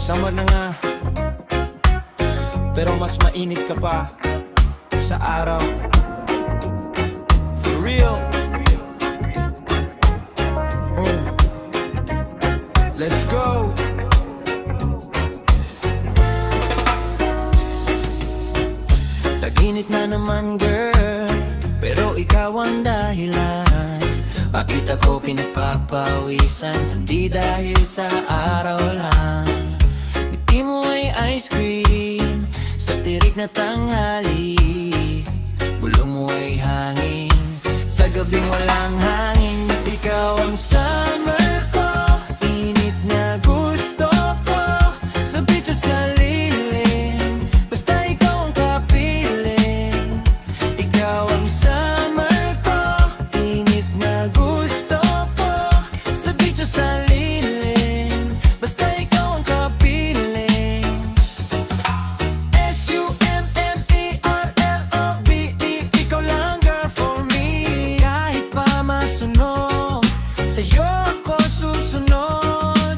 Summer na nga, pero mas mainit ka pa sa araw. For real. Let's go. Tag-init na naman girl, pero ikaw ang dahilan. Bakit ako pinagpapawisan? Hindi dahil sa araw lang. Ngiti mo ay ice cream sa tirik na tanghali. Bulong mo ay hangin sa gabing walang hangin. Ikaw ang summer ko, init na gusto ko. Sa beach o sa lilim, basta ikaw ang kapiling. Ikaw ang summer ko, init na gusto ko. Sa beach o sa lilim, basta ikaw ang kapiling. S-U-M-M-E-R-L-O-V-E, ikaw lang girl for me. Kahit pa masunog, sa'yo ako susunod.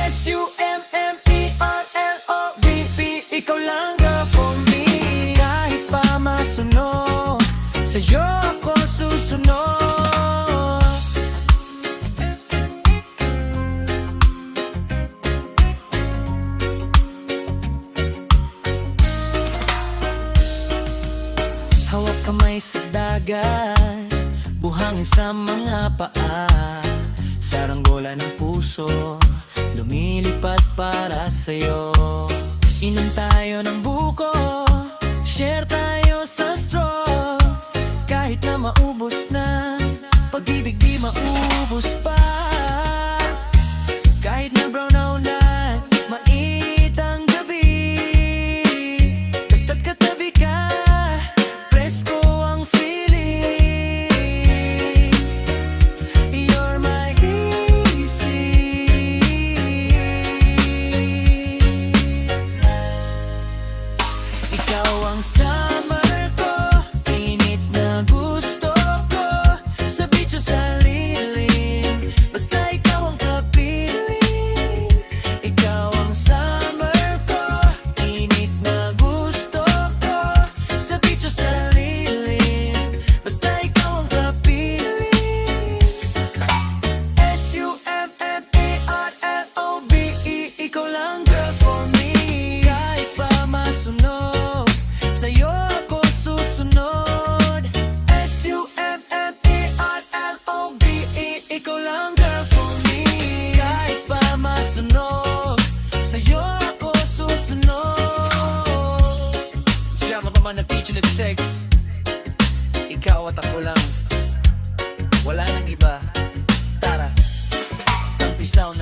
S-U-M-M-E-R-L-O-V-E, ikaw lang girl for me. Kahit pa masunog, sa'yo ako susunod. Hawak kamay sa dagat, buhangin sa mga paa. Saranggola ng puso, lumilipad para sa'yo. Inom tayo ng buko, share tayo sa straw. Kahit na maubos na, pag-ibig di maubos pa. Kahit na brown na ulan, mainit ang gabi, basta't katabi ka, presko ang feeling. You're my easy. Ikaw ang summer ko, init na gusto ko. Sa beach o sa lilim, basta ikaw ang kapiling. Ikaw ang summer ko, init na gusto ko. Sa beach o sa lilim, basta ikaw ang kapiling. S-U-M-M-E-R-L-O-V-E, ikaw lang girl for me. Kahit pa masunog, sa'yo ako susunod. S-U-M-M-E-R-L-O-V-E, ikaw lang girl for me. Kahit pa masunog, sa'yo ako susunod. Siya mapaman na teacher ng sex, ikaw at ako lang, wala nang iba. Tara, tampisaw